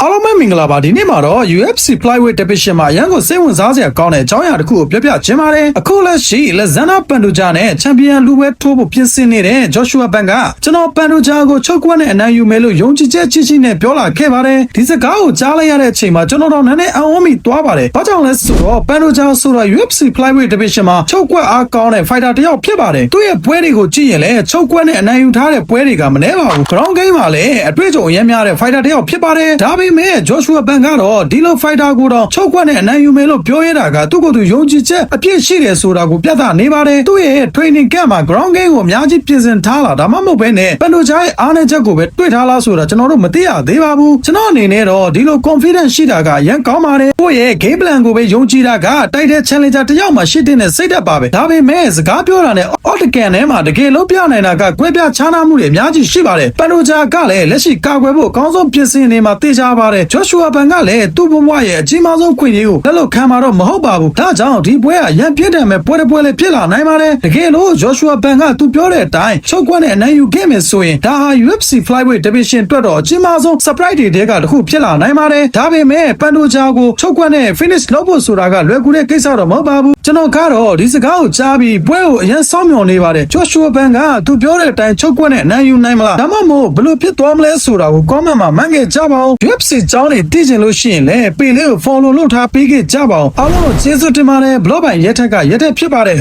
အားလုံးပဲမင်္ဂလာပါဒီနေ့မှာတော့ UFC Flyweight Division မှာရန်ကိုစိတ်ဝင်စားစရာကောင်းတဲ့အကြောင်းအရာတစ်ခုကိုပြောပြချင်ပါတယ်အခုလက်ရှိ Alexander Pantoja နဲ့ချန်ပီယံလူပွဲထိုးဖို့ပြင်ဆင်နေတဲ့ Joshua Ban ကကျွန်တော် Pantoja ကိုချုပ်ကွက်နဲ့အနိုင်ယူမယ်လို့ယုံကြည်ချက်ရှိနဲ့ပြောလာခဲ့ပါတယ်ဒီစကားကိုကြားလိုက်ရတဲ့အချိန်မှာကျွန်တော်တော့နည်းနည်းအံ့ဩမိသွားပါတယ်ဘာကြောင့်လဲဆိုတော့ Pantoja ဆိုတာ UFC Flyweight Division မှာချုပ်ကွက်အားကောင်းတဲ့ fighter တစ်ယောက်ဖြစ်ပါတယ်သူ့ရဲ့ပွဲတွေကိုကြည့်ရင်လည်းချုပ်ကွက်နဲ့အနိုင်ယူထားတဲ့ပွဲတွေကမနှဲပါဘူး ground game မှာလည်းအတွေ့အကြုံအများများတဲ့ fighter တစ်ယောက်ဖြစ်ပါတယ်ဒါပေမဲ့ Joshua Ban ကတော့ဒီလို fighter ကိုတော့ချုပ်ကွက်နဲ့အနိုင်ယူမယ်လို့ပြောရတာကသူ့ကိုယ်သူယုံကြည်ချက်အပြည့်ရှိတယ်ဆိုတာကိုပြသနေပါတယ်သူ့ရဲ့ training camp မှာ ground game ကိုအများကြီးပြင်ဆင်ထားလာဒါမှမဟုတ်ဘဲနဲ့ Pantoja ရဲ့အားနည်းချက်ကိုပဲတွေ့ထားလားဆိုတာကျွန်တော်တို့မသိရသေးပါဘူးကျွန်တော်အနေနဲ့တော့ဒီလို confidence ရှိတာကရန်ကောင်းပါတယ်ကိုယ့်ရဲ့ game plan ကိုပဲယုံကြည်တာကတိုက်တဲ့ challenger တစ်ယောက်မှရှိတဲ့စိတ်ဓာတ်ပါပဲဒါပေမဲ့စကားပြောတာနဲ့ Octagon ထဲမှာတကယ်လို့ပြနိုင်တာကကွဲပြားခြားနားမှုတွေအများကြီးရှိပါတယ် Pantoja ကလည်းလက်ရှိကာကွယ်ဖို့အကောင်းဆုံးပြင်ဆင်နေမှာသိကြပါတယ် Joshua Ban ကလည်းသူ့ဘဝရဲ့အကြီးမားဆုံးခွင့်ရကိုလက်လို့ခံမှာတော့မဟုတ်ပါဘူးဒါကြောင့်ဒီပွဲကရန်ပြည့်တယ်မဲ့ပွဲတစ်ပွဲလည်းဖြစ်လာနိုင်ပါတယ်တကယ်လို့ Joshua Ban ကသူပြောတဲ့အတိုင်းချုပ်ကွက်နဲ့အနိုင်ယူခဲ့မယ်ဆိုရင်ဒါဟာ UFC Flyweight Division အတွက်တော့အကြီးမားဆုံး surprise တွေတဲကတစ်ခုဖြစ်လာနိုင်ပါတယ်ဒါပေမဲ့ Pantoja ကိုချုပ်ကွက်နဲ့ finish လုပ်ဖို့ဆိုတာကလွယ်ကူတဲ့ကိစ္စတော့မဟုတ်ပါဘူးကျွန်တော်ကတော့ဒီစကားကိုကြားပြီးပွဲကိုအရင်စောင့်မျှော်နေပါတယ် Joshua Ban ကသူပြောတဲ့အတိုင်းချုပ်ကွက်နဲ့အနိုင်ယူနိုင်မလားဒါမှမဟုတ်ဘယ်လိုဖြစ်သွားမလဲဆိုတာကို comment မှာမှန်းခဲ့ကြပါဦး UFC ကြောင်းတွေသိချင်လို့ရှိရင်လည်းပေလေးကို follow လုပ်ထားပေးခဲ့ကြပါဦးအားလုံးကိုကျေးဇူးတင်ပါတယ် blog ပိုင်ရက်ထက်ကရက်ထက်ဖြစ်ပါတယ်